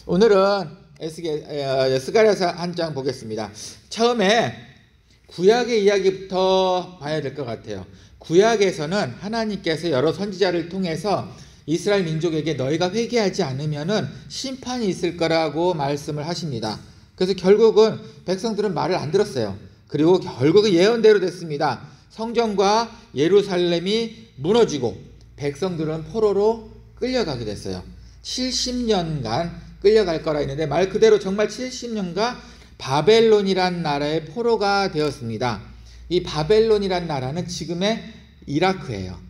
오늘은 스가랴서 한 장 보겠습니다. 처음에 구약의 이야기부터 봐야 될 것 같아요. 구약에서는 하나님께서 여러 선지자를 통해서 이스라엘 민족에게 너희가 회개하지 않으면은 심판이 있을 거라고 말씀을 하십니다. 그래서 결국은 백성들은 말을 안 들었어요. 그리고 결국은 예언대로 됐습니다. 성전과 예루살렘이 무너지고 백성들은 포로로 끌려가게 됐어요. 70년간 끌려갈 거라 했는데 말 그대로 정말 70년간 바벨론이란 나라의 포로가 되었습니다. 이 바벨론이란 나라는 지금의 이라크예요.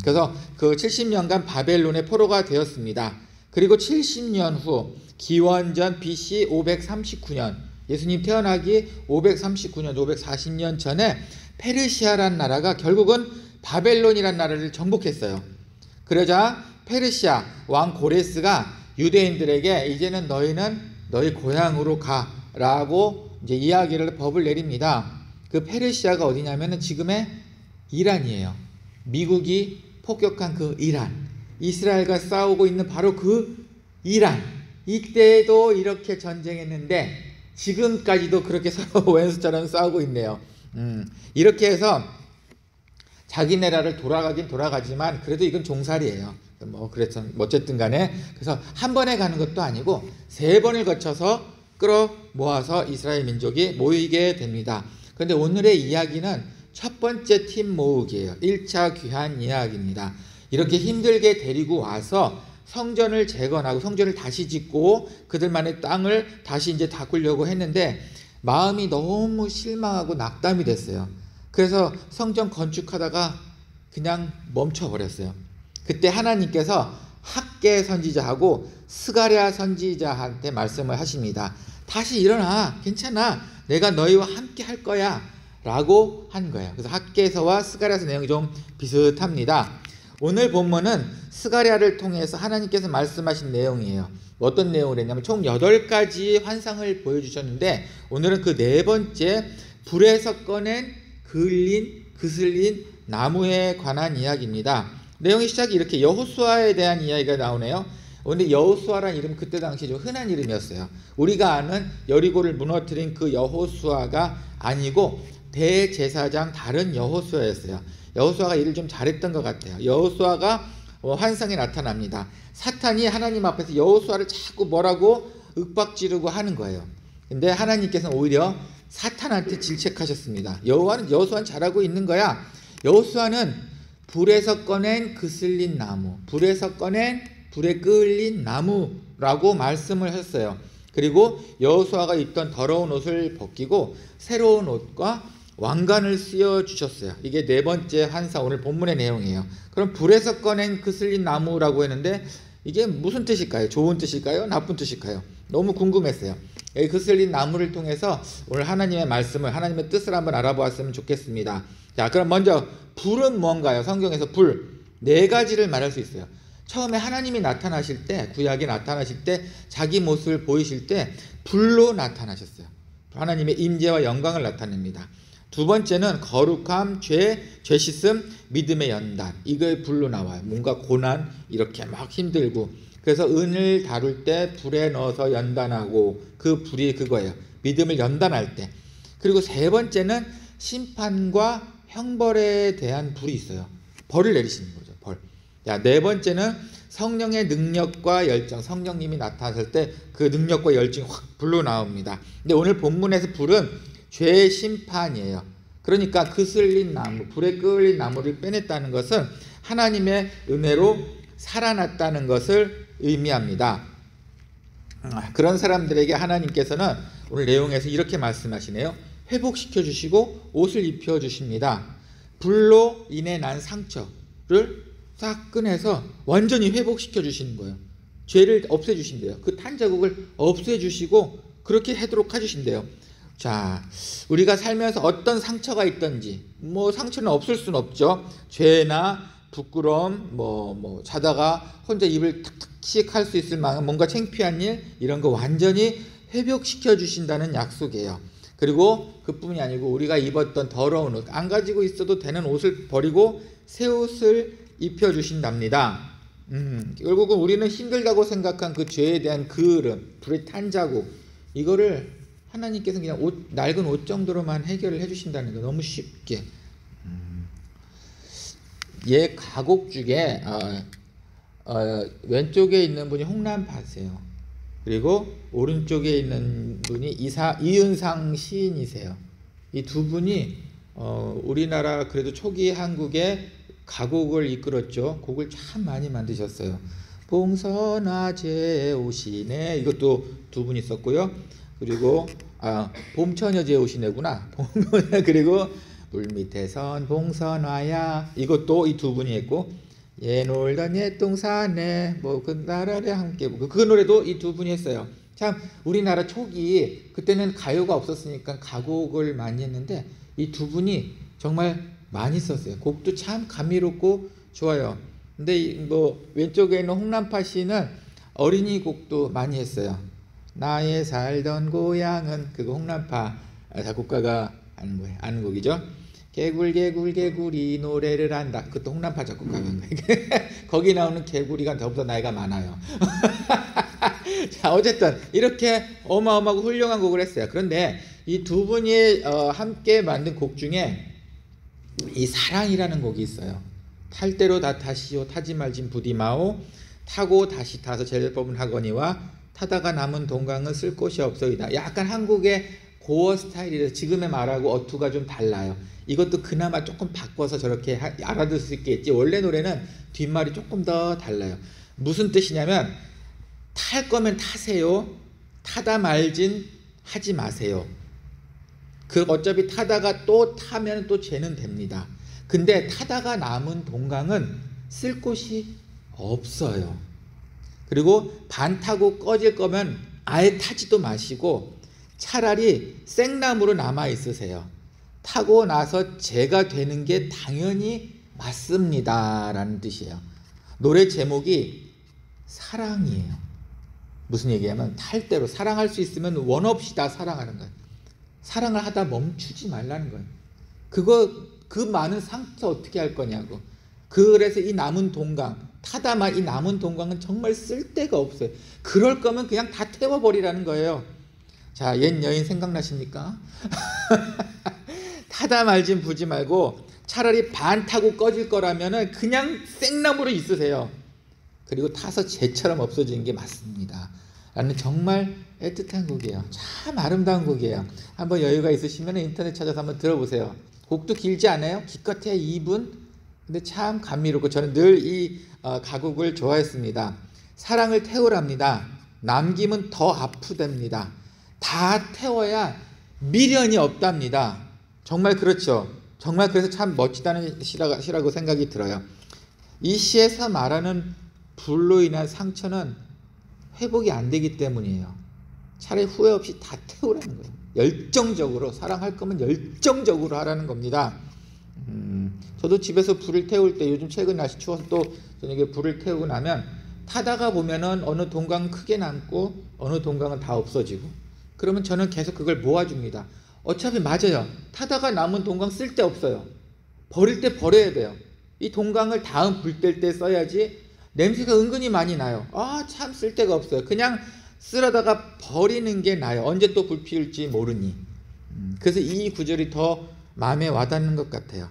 그래서 그 70년간 바벨론의 포로가 되었습니다. 그리고 70년 후 기원전 BC 539년 예수님 태어나기 539년 540년 전에 페르시아란 나라가 결국은 바벨론이란 나라를 정복했어요. 그러자 페르시아 왕 고레스가 유대인들에게 이제는 너희는 너희 고향으로 가라고 이제 이야기를 법을 내립니다. 그 페르시아가 어디냐면은 지금의 이란이에요. 미국이 폭격한 그 이란, 이스라엘과 싸우고 있는 바로 그 이란. 이때도 이렇게 전쟁했는데 지금까지도 그렇게 서로 왼수처럼 싸우고 있네요. 이렇게 해서 자기 나라를 돌아가긴 돌아가지만 그래도 이건 종살이에요. 그래서 어쨌든 간에 그래서 한 번에 가는 것도 아니고 3번을 거쳐서 끌어 모아서 이스라엘 민족이 모이게 됩니다. 그런데 오늘의 이야기는 첫 번째 팀 모으기예요. 1차 귀환 이야기입니다. 이렇게 힘들게 데리고 와서 성전을 재건하고 성전을 다시 짓고 그들만의 땅을 다시 이제 바꾸려고 했는데 마음이 너무 실망하고 낙담이 됐어요. 그래서 성전 건축하다가 그냥 멈춰버렸어요. 그때 하나님께서 학개 선지자하고 스가랴 선지자한테 말씀을 하십니다. 다시 일어나, 괜찮아, 내가 너희와 함께 할 거야 라고 한 거예요. 그래서 학개서와 스가랴서 내용이 좀 비슷합니다. 오늘 본문은 스가랴를 통해서 하나님께서 말씀하신 내용이에요. 어떤 내용을 했냐면 총 8가지 환상을 보여주셨는데 오늘은 그 4번째 불에서 꺼낸 그슬린 나무에 관한 이야기입니다. 내용의 시작이 이렇게 여호수아에 대한 이야기가 나오네요. 그런데 여호수아라는 이름 그때 당시 좀 흔한 이름이었어요. 우리가 아는 여리고를 무너뜨린 그 여호수아가 아니고 대제사장 다른 여호수아였어요. 여호수아가 일을 좀 잘했던 것 같아요. 여호수아가 환상에 나타납니다. 사탄이 하나님 앞에서 여호수아를 자꾸 뭐라고 윽박지르고 하는 거예요. 근데 하나님께서는 오히려 사탄한테 질책하셨습니다. 여호수아는 잘하고 있는 거야. 여호수아는 불에서 꺼낸 그슬린 나무, 불에서 꺼낸 불에 끌린 나무라고 말씀을 했어요. 그리고 여호수아가 입던 더러운 옷을 벗기고 새로운 옷과 왕관을 씌워 주셨어요. 이게 4번째 환상 오늘 본문의 내용이에요. 그럼 불에서 꺼낸 그슬린 나무라고 했는데 이게 무슨 뜻일까요? 좋은 뜻일까요? 나쁜 뜻일까요? 너무 궁금했어요. 이 그슬린 나무를 통해서 오늘 하나님의 말씀을, 하나님의 뜻을 한번 알아보았으면 좋겠습니다. 자, 그럼 먼저 불은 뭔가요? 성경에서 불 4가지를 말할 수 있어요. 처음에 하나님이 나타나실 때, 구약에 나타나실 때 자기 모습을 보이실 때 불로 나타나셨어요. 하나님의 임재와 영광을 나타냅니다. 두 번째는 거룩함, 죄 씻음, 믿음의 연단. 이거의 불로 나와요. 뭔가 고난, 이렇게 막 힘들고. 그래서 은을 다룰 때 불에 넣어서 연단하고 그 불이 그거예요. 믿음을 연단할 때. 그리고 3번째는 심판과 형벌에 대한 불이 있어요. 벌을 내리시는 거죠. 벌. 자, 4번째는 성령의 능력과 열정. 성령님이 나타났을 때 그 능력과 열정이 확 불로 나옵니다. 근데 오늘 본문에서 불은 죄의 심판이에요. 그러니까 그슬린 나무, 불에 끌린 나무를 빼냈다는 것은 하나님의 은혜로 살아났다는 것을 의미합니다. 그런 사람들에게 하나님께서는 오늘 내용에서 이렇게 말씀하시네요. 회복시켜 주시고 옷을 입혀 주십니다. 불로 인해 난 상처를 싹 꺼내서 완전히 회복시켜 주시는 거예요. 죄를 없애 주신대요. 그 탄 자국을 없애 주시고 그렇게 하도록 해주신대요. 자, 우리가 살면서 어떤 상처가 있든지 상처는 없을 수는 없죠. 죄나 부끄러움, 자다가 혼자 입을 탁탁씩 할 수 있을 만한 뭔가 창피한 일, 이런 거 완전히 회복시켜 주신다는 약속이에요. 그리고 그뿐이 아니고 우리가 입었던 더러운 옷, 안 가지고 있어도 되는 옷을 버리고 새 옷을 입혀 주신답니다. 결국은 우리는 힘들다고 생각한 그 죄에 대한 그을음, 불의 탄 자국, 이거를 하나님께서 그냥 낡은 옷 정도로만 해결을 해주신다는 거, 너무 쉽게. 얘 가곡 중에 왼쪽에 있는 분이 홍남파세요. 그리고 오른쪽에 있는 분이 이은상 시인이세요. 이 두 분이 우리나라 그래도 초기 한국에 가곡을 이끌었죠. 곡을 참 많이 만드셨어요. 봉선화제 오시네, 이것도 두 분이 썼고요. 그리고 봄처녀제 오시네구나. 그리고 물밑에선 봉선화야, 이것도 이 두 분이 했고, 예 놀던 옛동산에 뭐 그 나라에 함께, 그 노래도 이 두 분이 했어요. 참 우리나라 초기 그때는 가요가 없었으니까 가곡을 많이 했는데 이 두 분이 정말 많이 썼어요. 곡도 참 감미롭고 좋아요. 근데 뭐 왼쪽에 있는 홍남파 씨는 어린이 곡도 많이 했어요. 나의 살던 고향은, 그거 홍남파 작곡가가 하는 거예요. 아는 곡이죠. 개굴 개굴 개구리 노래를 한다. 그것도 홍남파 작곡가가 한 거예요. 거기 나오는 개구리가 더욱더 나이가 많아요. 자, 어쨌든 이렇게 어마어마하고 훌륭한 곡을 했어요. 그런데 이 두 분이 함께 만든 곡 중에 이 사랑이라는 곡이 있어요. 탈 대로 다 타시오 타지 말진 부디 마오, 타고 다시 타서 제대법은 하거니와 타다가 남은 동강은 쓸 곳이 없어이다. 약간 한국의 고어 스타일이라서 지금의 말하고 어투가 좀 달라요. 이것도 그나마 조금 바꿔서 저렇게 알아들 수 있겠지. 원래 노래는 뒷말이 조금 더 달라요. 무슨 뜻이냐면, 탈 거면 타세요, 타다 말진 하지 마세요. 그 어차피 타다가 또 타면 또 죄는 됩니다. 근데 타다가 남은 동강은 쓸 곳이 없어요. 그리고 반 타고 꺼질 거면 아예 타지도 마시고 차라리 생나무로 남아 있으세요. 타고 나서 죄가 되는 게 당연히 맞습니다 라는 뜻이에요. 노래 제목이 사랑이에요. 무슨 얘기냐면, 탈 대로 사랑할 수 있으면 원 없이 다 사랑하는 거예요. 사랑을 하다 멈추지 말라는 거예요. 그 많은 상처 어떻게 할 거냐고. 그래서 이 남은 동강, 타다만 이 남은 동강은 정말 쓸데가 없어요. 그럴 거면 그냥 다 태워버리라는 거예요. 자, 옛 여인 생각나십니까? 타다 말진 부지 말고 차라리 반 타고 꺼질 거라면 그냥 생나무로 있으세요. 그리고 타서 재처럼 없어지는 게 맞습니다 라는 정말 애틋한 곡이에요. 참 아름다운 곡이에요. 한번 여유가 있으시면 인터넷 찾아서 한번 들어보세요. 곡도 길지 않아요. 기껏해야 2분. 근데 참 감미롭고 저는 늘 이 가곡을 좋아했습니다. 사랑을 태우랍니다. 남김은 더 아프답니다. 다 태워야 미련이 없답니다. 정말 그렇죠. 정말 그래서 참 멋지다는 시라고 생각이 들어요. 이 시에서 말하는 불로 인한 상처는 회복이 안 되기 때문이에요. 차라리 후회 없이 다 태우라는 거예요. 열정적으로, 사랑할 거면 열정적으로 하라는 겁니다. 저도 집에서 불을 태울 때, 요즘 최근 날씨 추워서 또 저녁에 불을 태우고 나면 타다가 보면은 어느 동강은 크게 남고 어느 동강은 다 없어지고, 그러면 저는 계속 그걸 모아줍니다. 어차피 맞아요. 타다가 남은 동강 쓸데 없어요. 버릴 때 버려야 돼요. 이 동강을 다음 불 뗄 때 써야지. 냄새가 은근히 많이 나요. 참 쓸데가 없어요. 그냥 쓰러다가 버리는 게 나아요. 언제 또 불 피울지 모르니. 그래서 이 구절이 더 마음에 와닿는 것 같아요.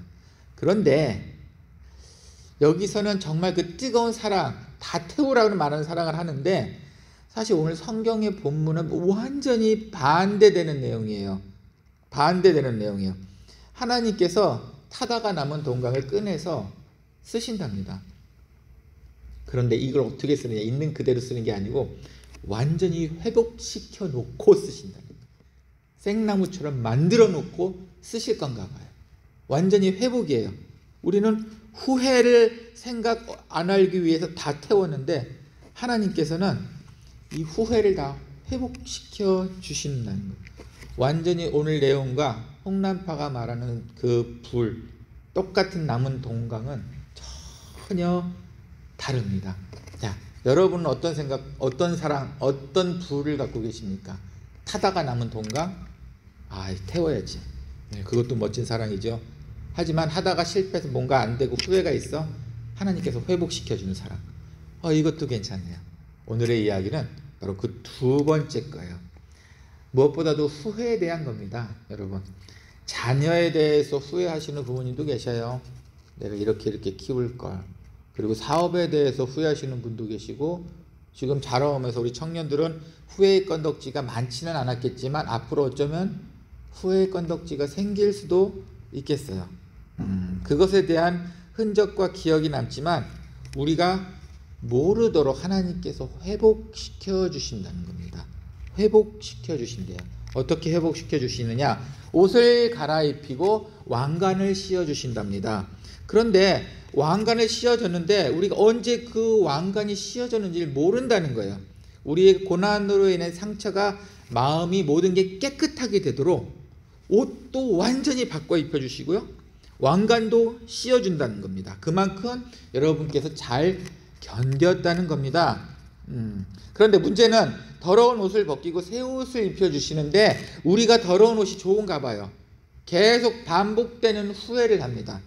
그런데 여기서는 정말 그 뜨거운 사랑, 다 태우라고 말하는 사랑을 하는데, 사실 오늘 성경의 본문은 완전히 반대되는 내용이에요. 반대되는 내용이에요. 하나님께서 타다가 남은 동강을 꺼내서 쓰신답니다. 그런데 이걸 어떻게 쓰느냐, 있는 그대로 쓰는 게 아니고 완전히 회복시켜 놓고 쓰신답니다. 생나무처럼 만들어 놓고 쓰실 건가 봐요. 완전히 회복이에요. 우리는 후회를 생각 안 하기 위해서 다 태웠는데, 하나님께서는 이 후회를 다 회복시켜 주신다는 거예요. 완전히 오늘 내용과 홍남파가 말하는 그 불, 똑같은 남은 동강은 전혀 다릅니다. 자, 여러분은 어떤 생각, 어떤 사랑, 어떤 불을 갖고 계십니까? 타다가 남은 동강? 태워야지. 그것도 멋진 사랑이죠. 하지만 하다가 실패해서 뭔가 안 되고 후회가 있어? 하나님께서 회복시켜주는 사랑. 이것도 괜찮네요. 오늘의 이야기는 바로 그 두 번째 거예요. 무엇보다도 후회에 대한 겁니다. 여러분, 자녀에 대해서 후회하시는 부모님도 계셔요. 내가 이렇게 키울 걸. 그리고 사업에 대해서 후회하시는 분도 계시고, 지금 자라오면서 우리 청년들은 후회의 건덕지가 많지는 않았겠지만 앞으로 어쩌면 후회의 건덕지가 생길 수도 있겠어요. 그것에 대한 흔적과 기억이 남지만 우리가 모르도록 하나님께서 회복시켜 주신다는 겁니다. 회복시켜 주신대요. 어떻게 회복시켜 주시느냐? 옷을 갈아입히고 왕관을 씌워 주신답니다. 그런데 왕관을 씌워줬는데 우리가 언제 그 왕관이 씌워졌는지를 모른다는 거예요. 우리의 고난으로 인해 상처가 마음이 모든 게 깨끗하게 되도록 옷도 완전히 바꿔 입혀주시고요, 왕관도 씌워준다는 겁니다. 그만큼 여러분께서 잘 견뎠다는 겁니다. 그런데 문제는 더러운 옷을 벗기고 새 옷을 입혀주시는데 우리가 더러운 옷이 좋은가 봐요. 계속 반복되는 후회를 합니다.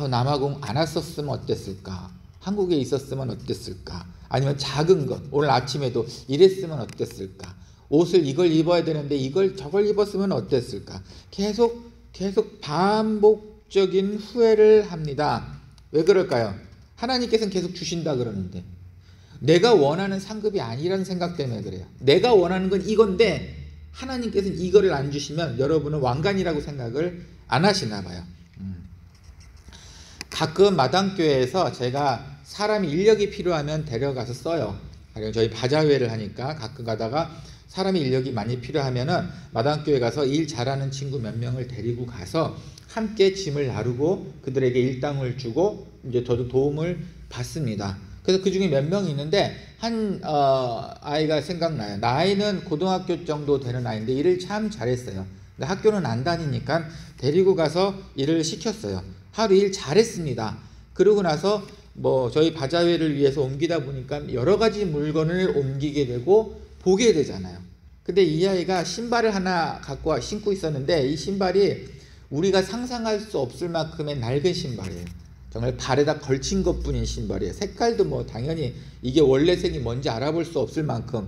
남아공 안 왔었으면 어땠을까? 한국에 있었으면 어땠을까? 아니면 작은 것, 오늘 아침에도 이랬으면 어땠을까? 옷을 이걸 입어야 되는데 이걸 저걸 입었으면 어땠을까? 계속 반복적인 후회를 합니다. 왜 그럴까요? 하나님께서는 계속 주신다 그러는데 내가 원하는 상급이 아니라는 생각 때문에 그래요. 내가 원하는 건 이건데 하나님께서는 이거를 안 주시면 여러분은 왕관이라고 생각을 안 하시나 봐요. 가끔 마당교회에서 제가 사람이 인력이 필요하면 데려가서 써요. 저희 바자회를 하니까 가끔 가다가 사람이 인력이 많이 필요하면은 마당교회 가서 일 잘하는 친구 몇 명을 데리고 가서 함께 짐을 나르고 그들에게 일당을 주고 이제 저도 도움을 받습니다. 그래서 그 중에 몇 명이 있는데 한 아이가 생각나요. 나이는 고등학교 정도 되는 아이인데 일을 참 잘했어요. 근데 학교는 안 다니니까 데리고 가서 일을 시켰어요. 하루 일 잘했습니다. 그러고 나서 저희 바자회를 위해서 옮기다 보니까 여러 가지 물건을 옮기게 되고 보게 되잖아요. 근데 이 아이가 신발을 하나 갖고 신고 있었는데 이 신발이 우리가 상상할 수 없을 만큼의 낡은 신발이에요. 정말 발에다 걸친 것뿐인 신발이에요. 색깔도 당연히 이게 원래 색이 뭔지 알아볼 수 없을 만큼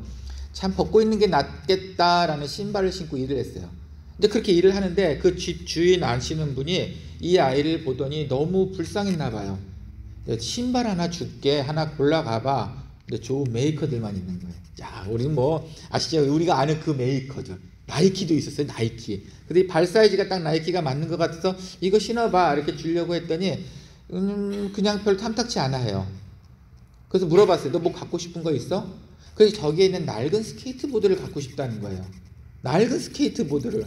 참 벗고 있는 게 낫겠다라는 신발을 신고 일을 했어요. 근데 그렇게 일을 하는데 그 주인 아시는 분이 이 아이를 보더니 너무 불쌍했나 봐요. 신발 하나 줄게, 하나 골라가봐. 근데 좋은 메이커들만 있는 거예요. 야, 우리 아시죠? 우리가 아는 그 메이커들. 나이키도 있었어요, 나이키. 근데 이 발 사이즈가 딱 나이키가 맞는 것 같아서 이거 신어봐 이렇게 주려고 했더니 그냥 별로 탐탁치 않아 해요. 그래서 물어봤어요. 너 뭐 갖고 싶은 거 있어? 그래서 저기에 있는 낡은 스케이트보드를 갖고 싶다는 거예요. 낡은 스케이트보드를.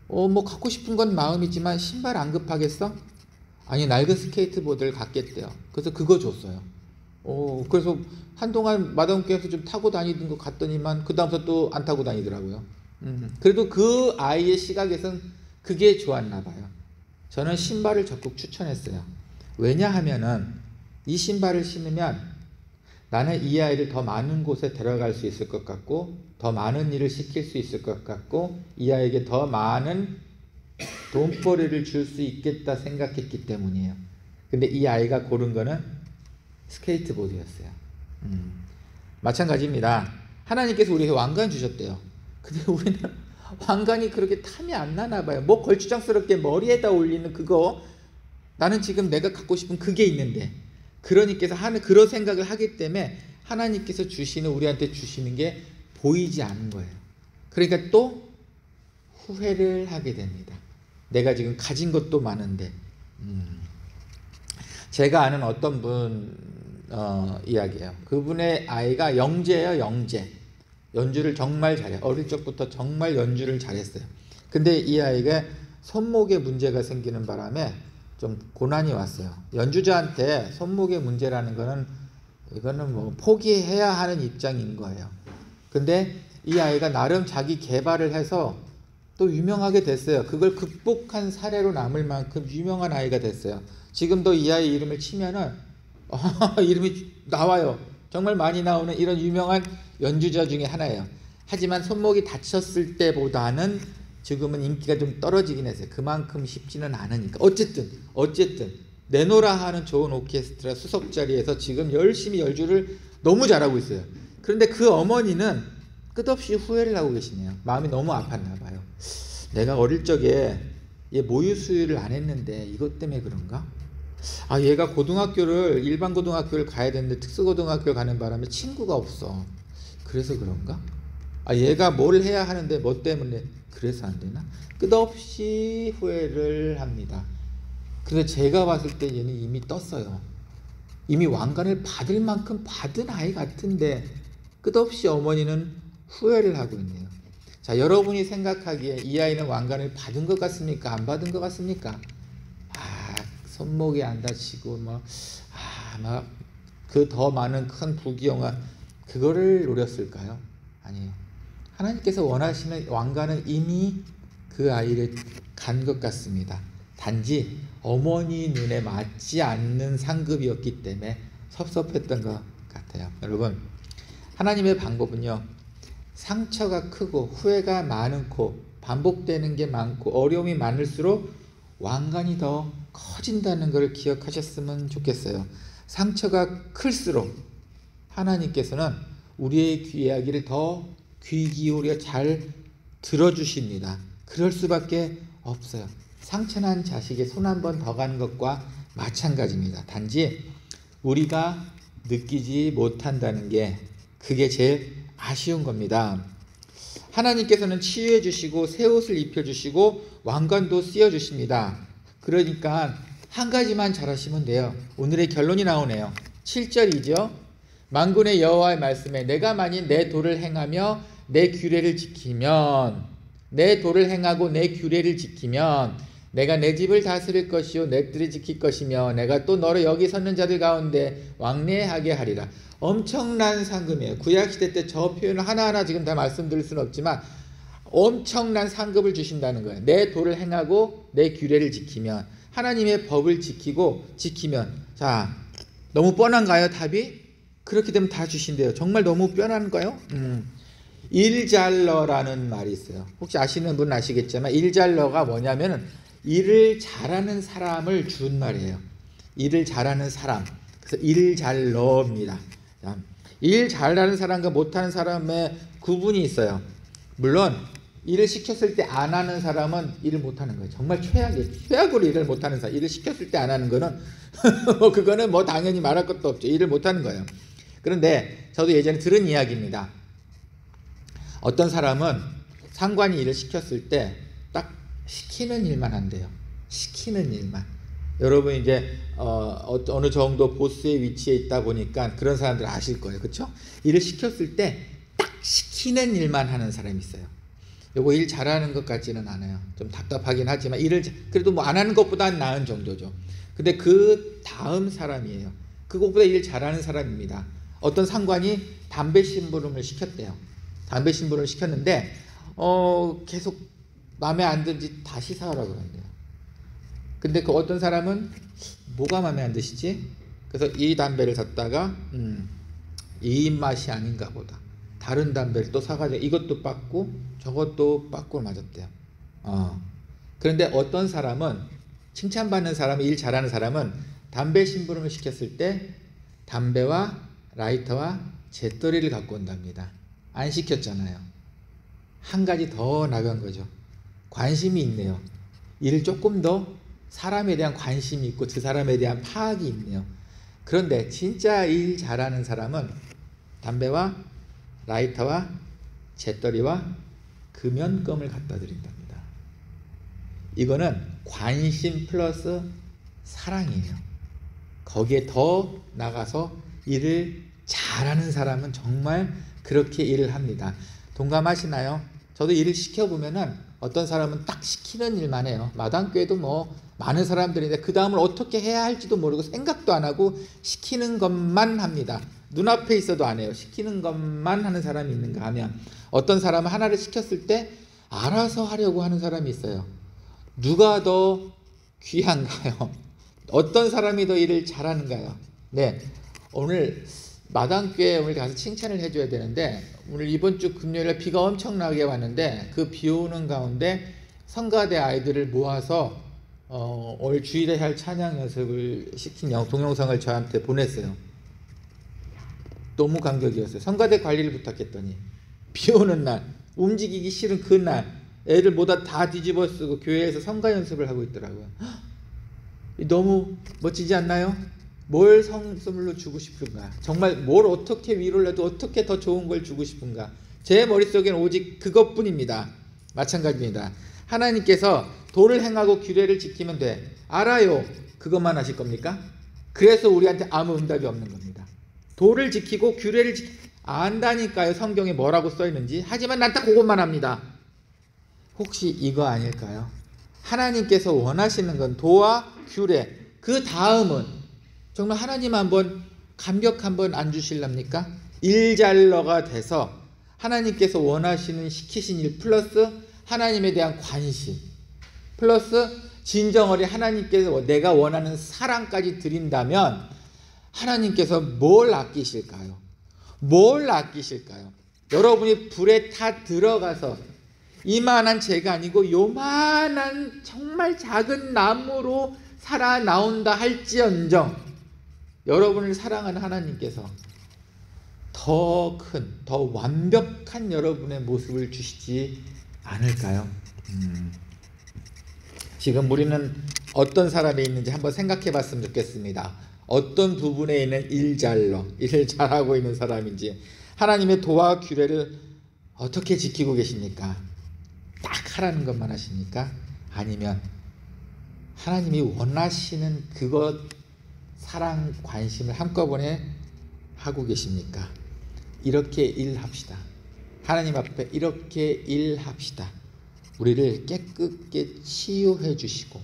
갖고 싶은 건 마음이지만 신발 안 급하겠어? 아니, 낡은 스케이트보드를 갖겠대요. 그래서 그거 줬어요. 그래서 한동안 마당교회에서 좀 타고 다니던 것 같더니만 그 다음부터 또 안 타고 다니더라고요. 그래도 그 아이의 시각에선 그게 좋았나 봐요. 저는 신발을 적극 추천했어요. 왜냐하면은 이 신발을 신으면 나는 이 아이를 더 많은 곳에 데려갈 수 있을 것 같고 더 많은 일을 시킬 수 있을 것 같고 이 아이에게 더 많은 돈벌이를 줄 수 있겠다 생각했기 때문이에요. 근데 이 아이가 고른 거는 스케이트보드였어요. 마찬가지입니다. 하나님께서 우리에게 왕관 주셨대요. 근데 우리는 왕관이 그렇게 탐이 안 나나 봐요. 걸추장스럽게 머리에다 올리는 그거, 나는 지금 내가 갖고 싶은 그게 있는데, 그러니께서 그런 생각을 하기 때문에 하나님께서 우리한테 주시는 게 보이지 않는 거예요. 그러니까 또 후회를 하게 됩니다. 내가 지금 가진 것도 많은데. 제가 아는 어떤 분 이야기예요. 그분의 아이가 영재예요. 영재. 연주를 정말 잘해요. 어릴 적부터 정말 연주를 잘했어요. 근데 이 아이가 손목에 문제가 생기는 바람에 좀 고난이 왔어요. 연주자한테 손목의 문제라는 거는 이거는 포기해야 하는 입장인 거예요. 근데 이 아이가 나름 자기 개발을 해서 또 유명하게 됐어요. 그걸 극복한 사례로 남을 만큼 유명한 아이가 됐어요. 지금도 이 아이 이름을 치면은 이름이 나와요. 정말 많이 나오는 이런 유명한 연주자 중에 하나예요. 하지만 손목이 다쳤을 때보다는 지금은 인기가 좀 떨어지긴 했어요. 그만큼 쉽지는 않으니까. 어쨌든 내노라 하는 좋은 오케스트라 수석 자리에서 지금 열심히 연주를 너무 잘하고 있어요. 그런데 그 어머니는 끝없이 후회를 하고 계시네요. 마음이 너무 아팠나 봐요. 내가 어릴 적에 얘 모유 수유를 안 했는데 이것 때문에 그런가? 아, 얘가 고등학교를 일반 고등학교를 가야 되는데 특수고등학교 가는 바람에 친구가 없어. 그래서 그런가? 아, 얘가 뭘 해야 하는데 뭐 때문에 그래서 안 되나? 끝없이 후회를 합니다. 근데 제가 봤을 때 얘는 이미 떴어요. 이미 왕관을 받을 만큼 받은 아이 같은데 끝없이 어머니는 후회를 하고 있네요. 자, 여러분이 생각하기에 이 아이는 왕관을 받은 것 같습니까? 안 받은 것 같습니까? 아, 손목이 안 다치고 막 그 더 많은 큰 부귀영화 그거를 노렸을까요? 아니에요. 하나님께서 원하시는 왕관은 이미 그 아이를 간 것 같습니다. 단지 어머니 눈에 맞지 않는 상급이었기 때문에 섭섭했던 것 같아요. 여러분, 하나님의 방법은요, 상처가 크고 후회가 많고 반복되는 게 많고 어려움이 많을수록 왕관이 더 커진다는 걸 기억하셨으면 좋겠어요. 상처가 클수록 하나님께서는 우리의 이야기를 더 귀 기울여 잘 들어주십니다. 그럴 수밖에 없어요. 상처난 자식의 손 한 번 더 가는 것과 마찬가지입니다. 단지 우리가 느끼지 못한다는 게 그게 제일 아쉬운 겁니다. 하나님께서는 치유해 주시고 새 옷을 입혀 주시고 왕관도 씌워 주십니다. 그러니까 한 가지만 잘하시면 돼요. 오늘의 결론이 나오네요. 7절이죠. 만군의 여호와의 말씀에 내가 만일 내 도를 행하며 내 규례를 지키면, 내 도를 행하고 내 규례를 지키면 내가 내 집을 다스릴 것이요 내 뜰을 지킬 것이며 내가 또 너를 여기 섰는 자들 가운데 왕래하게 하리라. 엄청난 상급이에요. 구약시대 때 저 표현을 하나하나 지금 다 말씀드릴 수는 없지만 엄청난 상급을 주신다는 거예요. 내 도를 행하고 내 규례를 지키면, 하나님의 법을 지키면, 자, 너무 뻔한가요, 답이? 그렇게 되면 다 주신대요. 정말 너무 뻔한가요? 일잘러라는 말이 있어요. 혹시 아시는 분은 아시겠지만 일잘러가 뭐냐면은 일을 잘하는 사람을 준 말이에요. 일을 잘하는 사람. 그래서 일잘러입니다. 일 잘하는 사람과 못하는 사람의 구분이 있어요. 물론 일을 시켰을 때 안 하는 사람은 일을 못하는 거예요. 정말 최악으로 일을 못하는 사람. 일을 시켰을 때 안 하는 거는 그거는 뭐 당연히 말할 것도 없죠. 일을 못하는 거예요. 그런데 저도 예전에 들은 이야기입니다. 어떤 사람은 상관이 일을 시켰을 때 딱 시키는 일만 한대요. 시키는 일만. 여러분 이제 어느 정도 보스의 위치에 있다 보니까 그런 사람들 아실 거예요. 그렇죠? 일을 시켰을 때 딱 시키는 일만 하는 사람이 있어요. 요거 일 잘하는 것 같지는 않아요. 좀 답답하긴 하지만 일을 그래도 뭐 안 하는 것보다는 나은 정도죠. 근데 그 다음 사람이에요. 그것보다 일 잘하는 사람입니다. 어떤 상관이 담배 심부름을 시켰대요. 담배 심부름을 시켰는데 계속 마음에 안 든지 다시 사오라고 그런대요. 근데 그 어떤 사람은 뭐가 마음에 안 드시지? 그래서 이 담배를 샀다가 이 입맛이 아닌가 보다. 다른 담배를 또 사가지고 이것도 빠꾸 저것도 빠꾸를 맞았대요. 그런데 어떤 사람은 칭찬받는 사람은 일 잘하는 사람은 담배 심부름을 시켰을 때 담배와 라이터와 재떨이를 갖고 온답니다. 안 시켰잖아요. 한 가지 더 나간 거죠. 관심이 있네요. 일을 조금 더 사람에 대한 관심이 있고 그 사람에 대한 파악이 있네요. 그런데 진짜 일 잘하는 사람은 담배와 라이터와 재떨이와 금연검을 갖다 드린답니다. 이거는 관심 플러스 사랑이에요. 거기에 더 나가서 일을 잘하는 사람은 정말 그렇게 일을 합니다. 동감하시나요? 저도 일을 시켜보면은 어떤 사람은 딱 시키는 일만 해요. 마당교회도 뭐 많은 사람들인데 그 다음을 어떻게 해야 할지도 모르고 생각도 안 하고 시키는 것만 합니다. 눈앞에 있어도 안 해요. 시키는 것만 하는 사람이 있는가 하면 어떤 사람은 하나를 시켰을 때 알아서 하려고 하는 사람이 있어요. 누가 더 귀한가요? 어떤 사람이 더 일을 잘하는가요? 네, 오늘 마당교회 오늘 가서 칭찬을 해줘야 되는데 오늘 이번 주 금요일에 비가 엄청나게 왔는데 그 비 오는 가운데 성가대 아이들을 모아서 오늘 주일에 할 찬양 연습을 시킨 동영상을 저한테 보냈어요. 너무 감격이었어요. 성가대 관리를 부탁했더니 비 오는 날, 움직이기 싫은 그날 애를 모두 다 뒤집어 쓰고 교회에서 성가 연습을 하고 있더라고요. 너무 멋지지 않나요? 뭘 선물로 주고 싶은가? 정말 뭘 어떻게 위로를 해도 어떻게 더 좋은 걸 주고 싶은가? 제 머릿속에는 오직 그것뿐입니다. 마찬가지입니다. 하나님께서 도를 행하고 규례를 지키면 돼. 알아요. 그것만 하실 겁니까? 그래서 우리한테 아무 응답이 없는 겁니다. 도를 지키고 규례를 안다니까요. 성경에 뭐라고 써 있는지. 하지만 난 딱 그것만 합니다. 혹시 이거 아닐까요? 하나님께서 원하시는 건 도와 규례, 그 다음은 정말 하나님 한번 감격 한번 안 주실랍니까? 일잘러가 돼서 하나님께서 원하시는 시키신 일 플러스 하나님에 대한 관심 플러스 진정어리 하나님께서 내가 원하는 사랑까지 드린다면 하나님께서 뭘 아끼실까요? 뭘 아끼실까요? 여러분이 불에 타 들어가서 이만한 죄가 아니고 요만한 정말 작은 나무로 살아 나온다 할지언정 여러분을 사랑하는 하나님께서 더 큰, 더 완벽한 여러분의 모습을 주시지 않을까요? 지금 우리는 어떤 사람이 있는지 한번 생각해 봤으면 좋겠습니다. 어떤 부분에 있는 일을 잘하고 있는 사람인지 하나님의 도와 규례를 어떻게 지키고 계십니까? 딱 하라는 것만 하십니까? 아니면 하나님이 원하시는 그것 사랑 관심을 한꺼번에 하고 계십니까? 이렇게 일합시다. 하나님 앞에 이렇게 일합시다. 우리를 깨끗게 치유해 주시고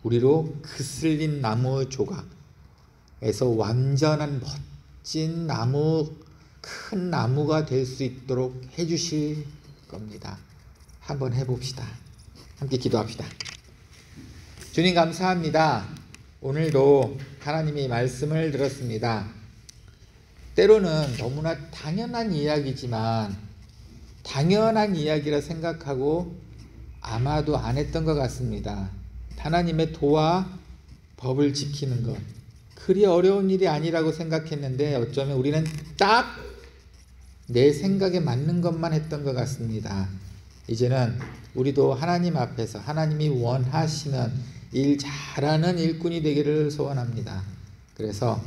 우리로 그슬린 나무 조각에서 완전한 멋진 나무 큰 나무가 될 수 있도록 해 주실 겁니다. 한번 해봅시다. 함께 기도합시다. 주님 감사합니다. 오늘도 하나님의 말씀을 들었습니다. 때로는 너무나 당연한 이야기지만 당연한 이야기라 생각하고 아마도 안 했던 것 같습니다. 하나님의 도와 법을 지키는 것 그리 어려운 일이 아니라고 생각했는데 어쩌면 우리는 딱 내 생각에 맞는 것만 했던 것 같습니다. 이제는 우리도 하나님 앞에서 하나님이 원하시는 일 잘하는 일꾼이 되기를 소원합니다. 그래서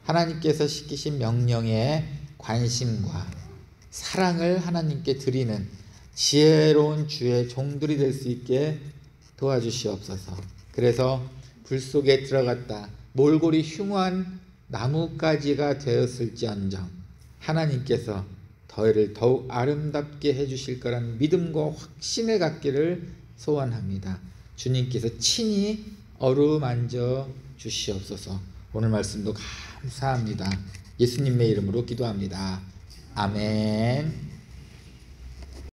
하나님께서 시키신 명령에 관심과 사랑을 하나님께 드리는 지혜로운 주의 종들이 될 수 있게 도와주시옵소서. 그래서 불 속에 들어갔다 몰골이 흉한 나뭇가지가 되었을지언정 하나님께서 저희를 더욱 아름답게 해주실 거라는 믿음과 확신을 갖기를 소원합니다. 주님께서 친히 어루만져 주시옵소서. 오늘 말씀도 감사합니다. 예수님의 이름으로 기도합니다. 아멘.